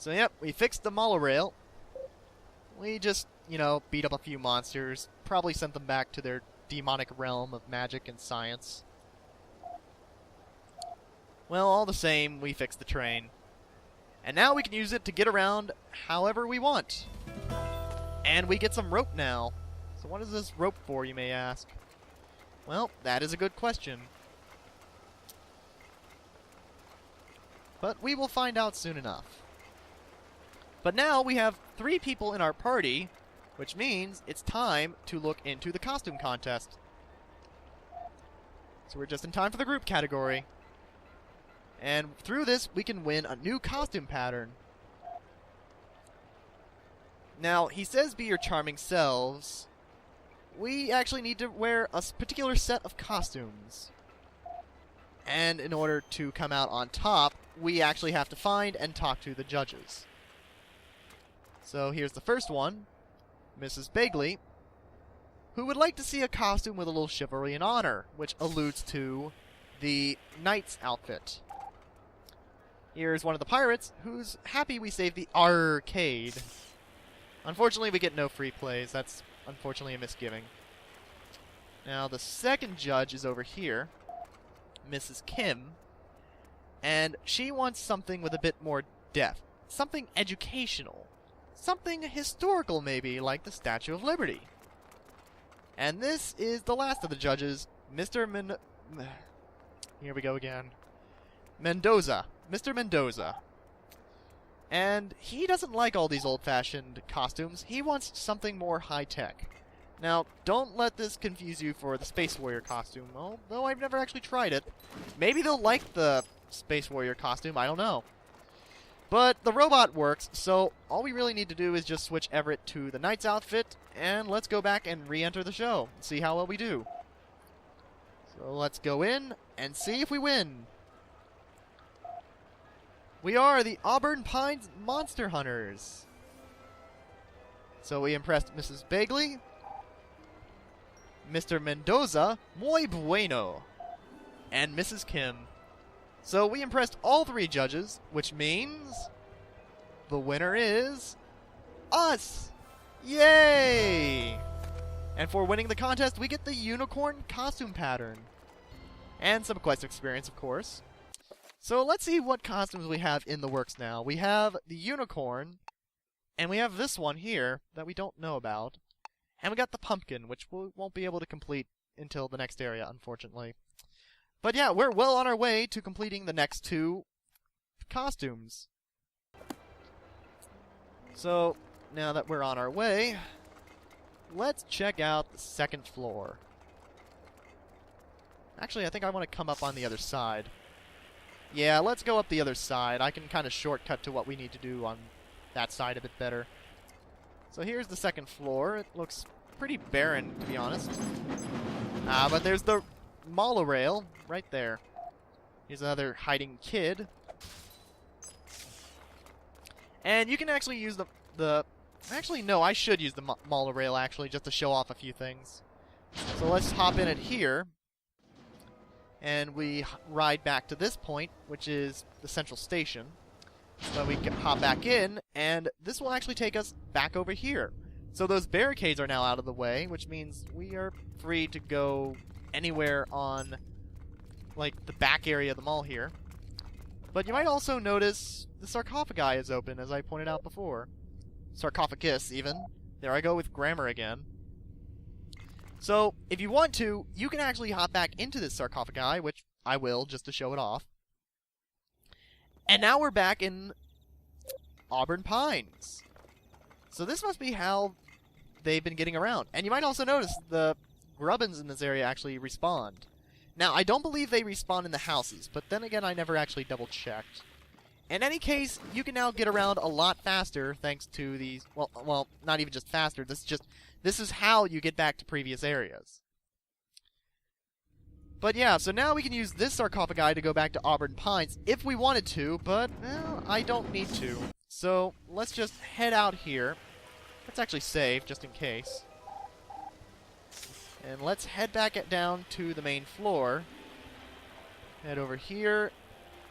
So yep, we fixed the monorail. We just, beat up a few monsters. Probably sent them back to their demonic realm of magic and science. Well, all the same, we fixed the train. And now we can use it to get around however we want. And we get some rope now. So what is this rope for, you may ask? Well, that is a good question. But we will find out soon enough. But now we have 3 people in our party, which means it's time to look into the costume contest. So we're just in time for the group category. And through this, we can win a new costume pattern. Now, he says be your charming selves. We actually need to wear a particular set of costumes. And in order to come out on top, we actually have to find and talk to the judges. So here's the first one, Mrs. Begley, who would like to see a costume with a little chivalry and honor, which alludes to the knight's outfit. Here's one of the pirates who's happy we saved the arcade. Unfortunately, we get no free plays. That's unfortunately a misgiving. Now, the second judge is over here, Mrs. Kim, and she wants something with a bit more depth. Something educational. Something historical, maybe, like the Statue of Liberty. And this is the last of the judges, Here we go again. Mendoza. Mr. Mendoza. And he doesn't like all these old-fashioned costumes. He wants something more high-tech. Now, don't let this confuse you for the Space Warrior costume, although I've never actually tried it. Maybe they'll like the Space Warrior costume, I don't know. But the robot works, so all we really need to do is just switch Everett to the knight's outfit, and let's go back and re-enter the show, and see how well we do. So let's go in and see if we win. We are the Auburn Pines Monster Hunters. So we impressed Mrs. Begley, Mr. Mendoza, muy bueno, and Mrs. Kim. So we impressed all 3 judges, which means the winner is us! Yay! And for winning the contest, we get the unicorn costume pattern. And some quest experience, of course. So let's see what costumes we have in the works now. We have the unicorn, and we have this one here that we don't know about. And we got the pumpkin, which we won't be able to complete until the next area, unfortunately. But yeah, we're well on our way to completing the next 2 costumes. So, now that we're on our way, let's check out the second floor. Actually, I think I want to come up on the other side. Yeah, let's go up the other side. I can kind of shortcut to what we need to do on that side a bit better. So here's the second floor. It looks pretty barren, to be honest. But there's the monorail right there. Here's another hiding kid. And you can actually use the actually, no, I should use the monorail, actually, just to show off a few things. So let's hop in it here. And we ride back to this point, which is the central station. So we can hop back in, and this will actually take us back over here. So those barricades are now out of the way, which means we are free to go anywhere on, like, the back area of the mall here. But you might also notice the sarcophagi is open, as I pointed out before. Sarcophagus, even. There I go with grammar again. So, if you want to, you can actually hop back into this sarcophagi, which I will, just to show it off. And now we're back in Auburn Pines. So this must be how they've been getting around. And you might also notice the grubbins in this area actually respawned. Now, I don't believe they respawn in the houses, but then again, I never actually double-checked. In any case, you can now get around a lot faster thanks to these... Well, not even just faster. This is how you get back to previous areas. But yeah, so now we can use this sarcophagi to go back to Auburn Pines if we wanted to, but, well, I don't need to. So, let's just head out here. Let's actually save, just in case. And let's head back down to the main floor. Head over here.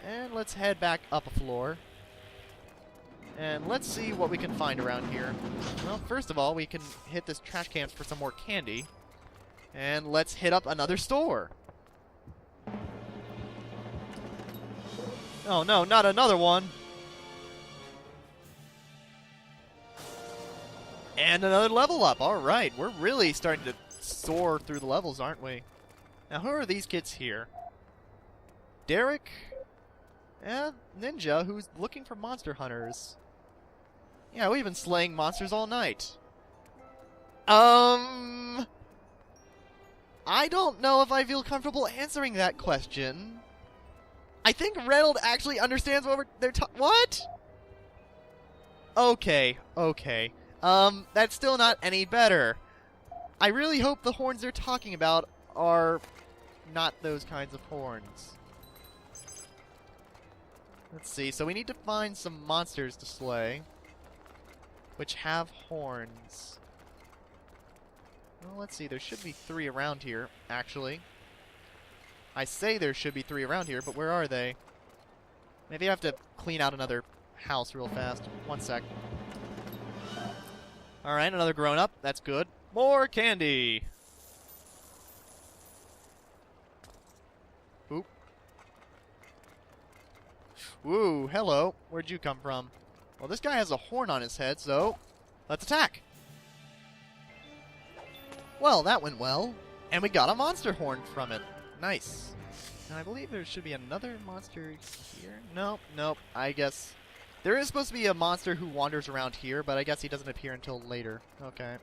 And let's head back up a floor. And let's see what we can find around here. Well, first of all, we can hit this trash can for some more candy. And let's hit up another store. Oh no, not another one. And another level up. Alright, we're really starting to soar through the levels, aren't we? Now, who are these kids here? Derek and Ninja, who's looking for monster hunters. Yeah, we've been slaying monsters all night. I don't know if I feel comfortable answering that question. I think Reynolds actually understands what they're what? Okay. That's still not any better. I really hope the horns they're talking about are not those kinds of horns. Let's see, so we need to find some monsters to slay, which have horns. Well, let's see, there should be 3 around here, actually. I say there should be 3 around here, but where are they? Maybe I have to clean out another house real fast. 1 sec. Alright, another grown-up. That's good. More candy! Oop. Woo, hello. Where'd you come from? Well, this guy has a horn on his head, so let's attack. Well, that went well. And we got a monster horn from it. Nice. And I believe there should be another monster here. Nope. I guess there is supposed to be a monster who wanders around here, but I guess he doesn't appear until later. Okay.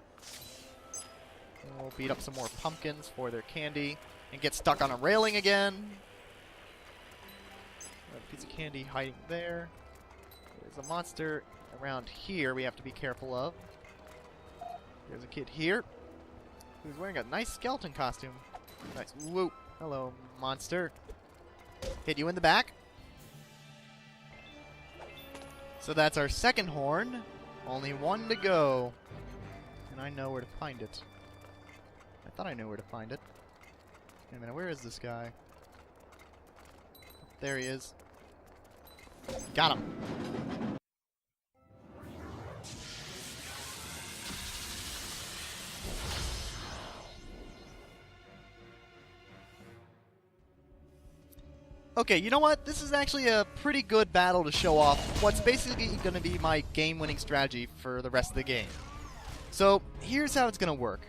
And we'll beat up some more pumpkins for their candy and get stuck on a railing again. A piece of candy hiding there. There's a monster around here we have to be careful of. There's a kid here who's wearing a nice skeleton costume. Nice. Whoop. Hello, monster. Hit you in the back. So that's our second horn. Only 1 to go. And I know where to find it. I thought I knew where to find it. Wait a minute, where is this guy? There he is. Got him. Okay, you know what? This is actually a pretty good battle to show off what's basically going to be my game-winning strategy for the rest of the game. So, here's how it's going to work.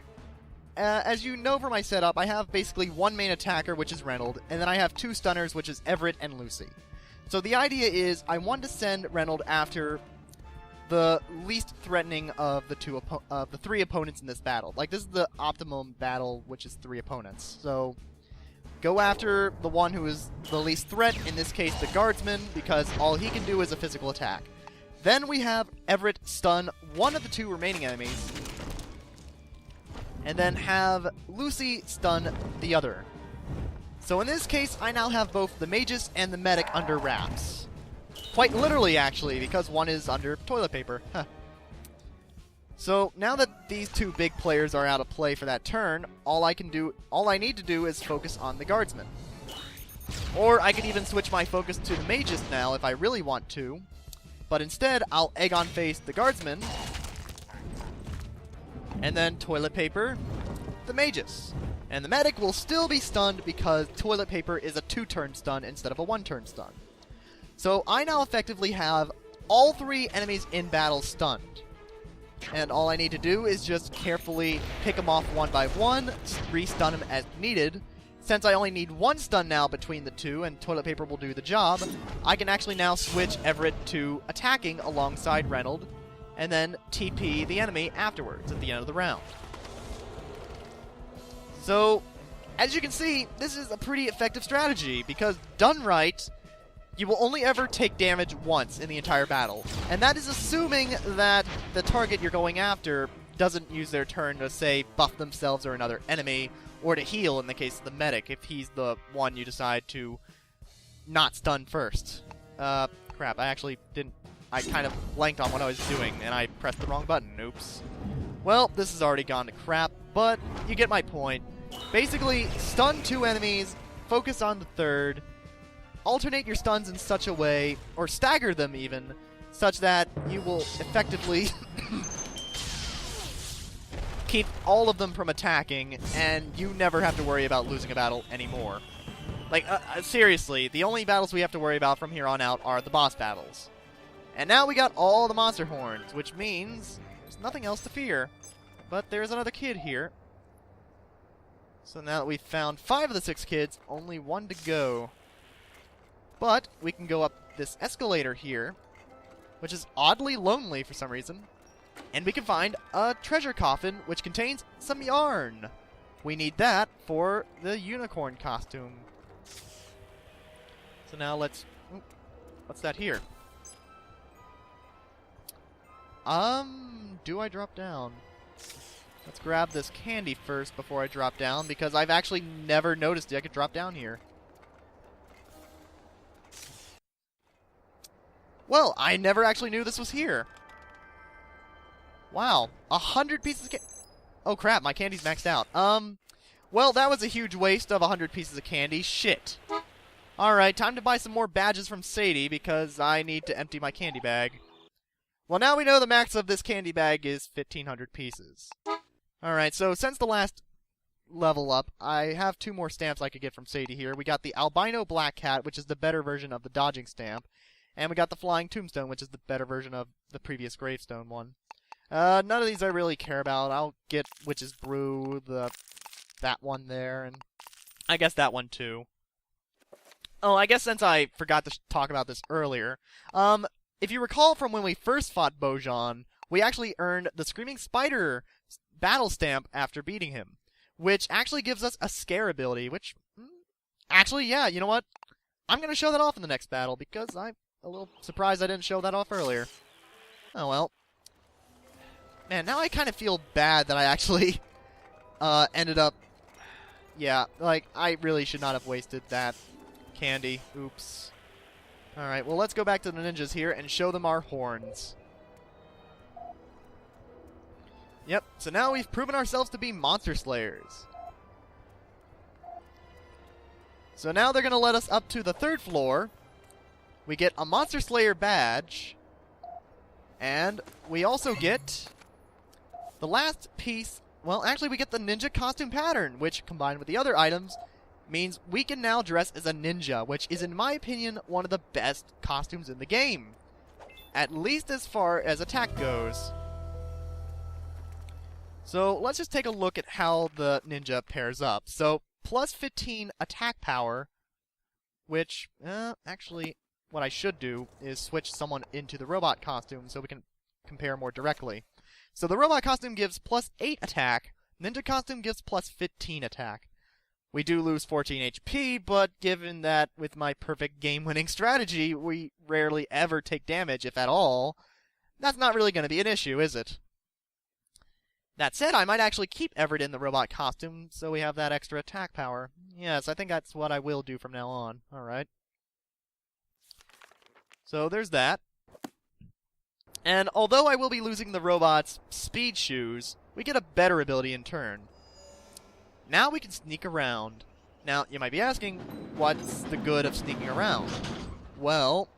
As you know from my setup, I have basically 1 main attacker, which is Reynolds, and then I have 2 stunners, which is Everett and Lucy. So the idea is, I want to send Reynolds after the least threatening of the 3 opponents in this battle. Like, this is the optimum battle, which is 3 opponents. So go after the one who is the least threat, in this case the guardsman, because all he can do is a physical attack. Then we have Everett stun 1 of the 2 remaining enemies, and then have Lucy stun the other. So in this case, I now have both the magus and the medic under wraps. Quite literally, actually, because one is under toilet paper. So now that these 2 big players are out of play for that turn, all I need to do is focus on the guardsman. Or I could even switch my focus to the magus now if I really want to. But instead, I'll egg on face the guardsman, and then toilet paper the magus. And the medic will still be stunned because toilet paper is a 2-turn stun instead of a 1-turn stun. So I now effectively have all 3 enemies in battle stunned. And all I need to do is just carefully pick them off 1 by 1, re-stun them as needed. Since I only need 1 stun now between the 2 and toilet paper will do the job, I can actually now switch Everett to attacking alongside Reynolds, and then TP the enemy afterwards at the end of the round. So, as you can see, this is a pretty effective strategy, because done right, you will only ever take damage once in the entire battle. And that is assuming that the target you're going after doesn't use their turn to, say, buff themselves or another enemy, or to heal in the case of the medic, if he's the one you decide to not stun first. Crap, I actually didn't... I kind of blanked on what I was doing, and I pressed the wrong button. Oops. Well, this has already gone to crap, but you get my point. Basically, stun 2 enemies, focus on the 3rd, alternate your stuns in such a way, or stagger them even, such that you will effectively keep all of them from attacking, and you never have to worry about losing a battle anymore. Like, seriously, the only battles we have to worry about from here on out are the boss battles. And now we got all the monster horns, which means there's nothing else to fear. But there's another kid here. So now that we've found 5 of the 6 kids, only 1 to go. But we can go up this escalator here, which is oddly lonely for some reason. And we can find a treasure coffin, which contains some yarn. We need that for the unicorn costume. So now let's... Ooh, what's that here? Do I drop down? Let's grab this candy first before I drop down, because I've actually never noticed I could drop down here. Well, I never actually knew this was here. Wow, 100 pieces of candy. Oh crap, my candy's maxed out. Well, that was a huge waste of 100 pieces of candy. Shit. Alright, time to buy some more badges from Sadie, because I need to empty my candy bag. Well, now we know the max of this candy bag is 1,500 pieces. Alright, so since the last level up, I have 2 more stamps I could get from Sadie here. We got the Albino Black Cat, which is the better version of the Dodging Stamp. And we got the Flying Tombstone, which is the better version of the previous Gravestone one. None of these I really care about. I'll get Witch's Brew, that one there, and I guess that one too. Oh, I guess since I forgot to talk about this earlier, if you recall from when we first fought Bojan, we actually earned the Screaming Spider battle stamp after beating him, which actually gives us a scare ability, which, actually, yeah, you know what? I'm going to show that off in the next battle, because I'm a little surprised I didn't show that off earlier. Oh, well. Man, now I kind of feel bad that I actually ended up... Yeah, like, I really should not have wasted that candy. Oops. Alright, well, let's go back to the ninjas here and show them our horns. Yep, so now we've proven ourselves to be monster slayers. So now they're going to let us up to the 3rd floor. We get a Monster Slayer badge. And we also get the last piece. Well, actually, we get the ninja costume pattern, which, combined with the other items, means we can now dress as a ninja, which is, in my opinion, one of the best costumes in the game. At least as far as attack goes. So, let's just take a look at how the ninja pairs up. So, plus 15 attack power, which, actually, what I should do is switch someone into the robot costume so we can compare more directly. So the robot costume gives plus 8 attack, ninja costume gives plus 15 attack. We do lose 14 HP, but given that with my perfect game-winning strategy, we rarely ever take damage, if at all, that's not really going to be an issue, is it? That said, I might actually keep Everett in the robot costume, so we have that extra attack power. Yes, I think that's what I will do from now on. Alright. So there's that. And although I will be losing the robot's speed shoes, we get a better ability in turn. Now we can sneak around. Now, you might be asking, what's the good of sneaking around? Well,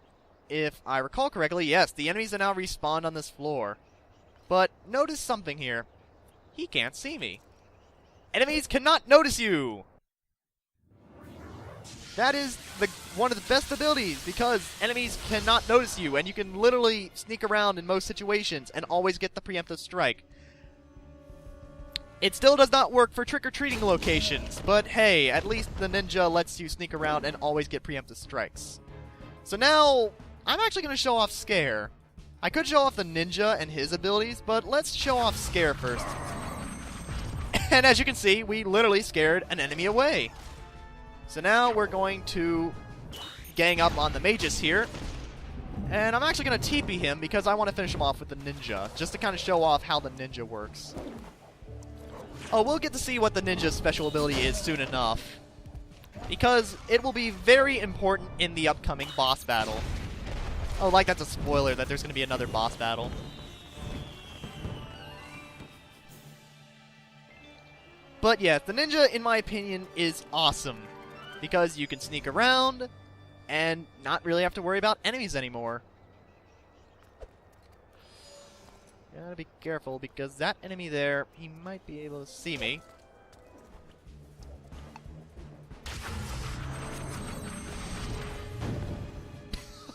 if I recall correctly, yes, the enemies are now respawned on this floor. But notice something here. He can't see me. Enemies cannot notice you! That is one of the best abilities, because enemies cannot notice you, and you can literally sneak around in most situations and always get the preemptive strike. It still does not work for trick-or-treating locations, but hey, at least the ninja lets you sneak around and always get preemptive strikes. So now, I'm actually going to show off Scare. I could show off the ninja and his abilities, but let's show off Scare first. And as you can see, we literally scared an enemy away. So now we're going to gang up on the mages here. And I'm actually going to TP him because I want to finish him off with the ninja, just to kind of show off how the ninja works. Oh, we'll get to see what the ninja's special ability is soon enough, because it will be very important in the upcoming boss battle. Oh, like that's a spoiler that there's going to be another boss battle. But yeah, the ninja, in my opinion, is awesome, because you can sneak around and not really have to worry about enemies anymore. Gotta be careful, because that enemy there, he might be able to see me.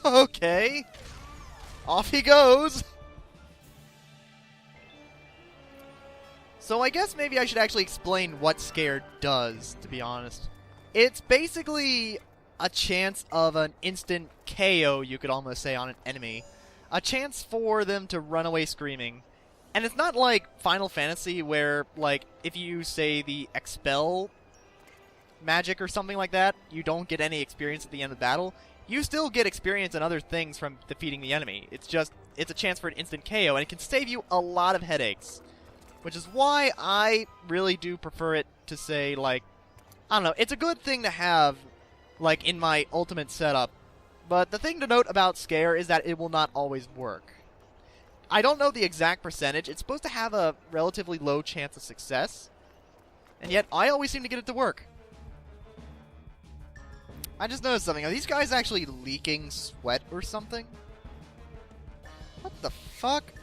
Okay. Off he goes. So I guess maybe I should actually explain what Scare does, to be honest. It's basically a chance of an instant KO, you could almost say, on an enemy. A chance for them to run away screaming. And it's not like Final Fantasy where, like, if you say the Expel magic or something like that, you don't get any experience at the end of the battle. You still get experience and other things from defeating the enemy. It's just, it's a chance for an instant KO, and it can save you a lot of headaches. Which is why I really do prefer it to say, like, I don't know, it's a good thing to have, like, in my ultimate setup. But the thing to note about Scare is that it will not always work. I don't know the exact percentage. It's supposed to have a relatively low chance of success. And yet, I always seem to get it to work. I just noticed something. Are these guys actually leaking sweat or something? What the fuck?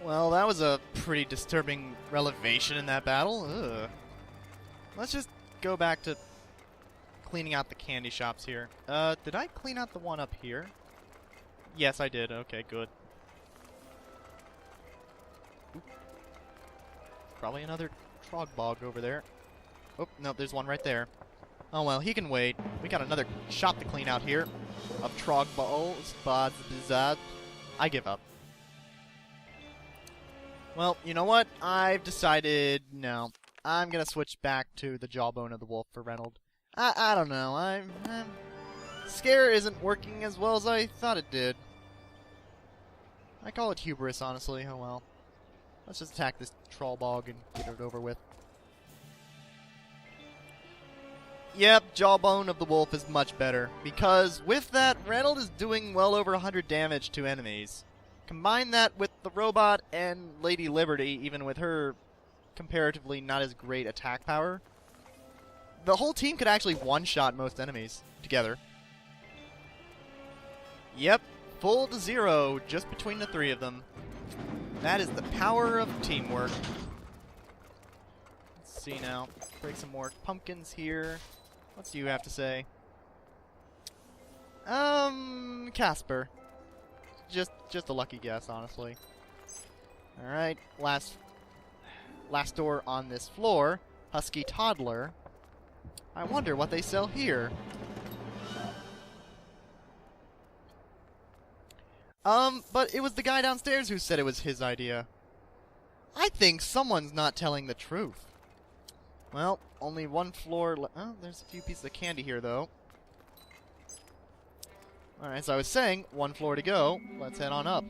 Well, that was a pretty disturbing revelation in that battle. Ugh. Let's just go back to cleaning out the candy shops here. Did I clean out the one up here? Yes, I did. Okay, good. Oop. Probably another Trogbog over there. Oh, no, there's one right there. Oh, well, he can wait. We got another shop to clean out here of Trogballs. I give up. Well, you know what? I've decided, no. I'm gonna switch back to the Jawbone of the Wolf for Reynold. I don't know. Scare isn't working as well as I thought it did. I call it hubris, honestly. Oh well. Let's just attack this Trollbog and get it over with. Yep, Jawbone of the Wolf is much better, because with that, Reynold is doing well over 100 damage to enemies. Combine that with the robot and Lady Liberty, even with her comparatively not as great attack power, the whole team could actually one-shot most enemies together. Yep, full to 0 just between the three of them. That is the power of teamwork. Let's see now. Break some more pumpkins here. What do you have to say? Casper. Just a lucky guess, honestly. Alright, last door on this floor. Husky Toddler. I wonder what they sell here. But it was the guy downstairs who said it was his idea. I think someone's not telling the truth. Well, only one floor oh, there's a few pieces of candy here, though. Alright, so I was saying, one floor to go. Let's head on up.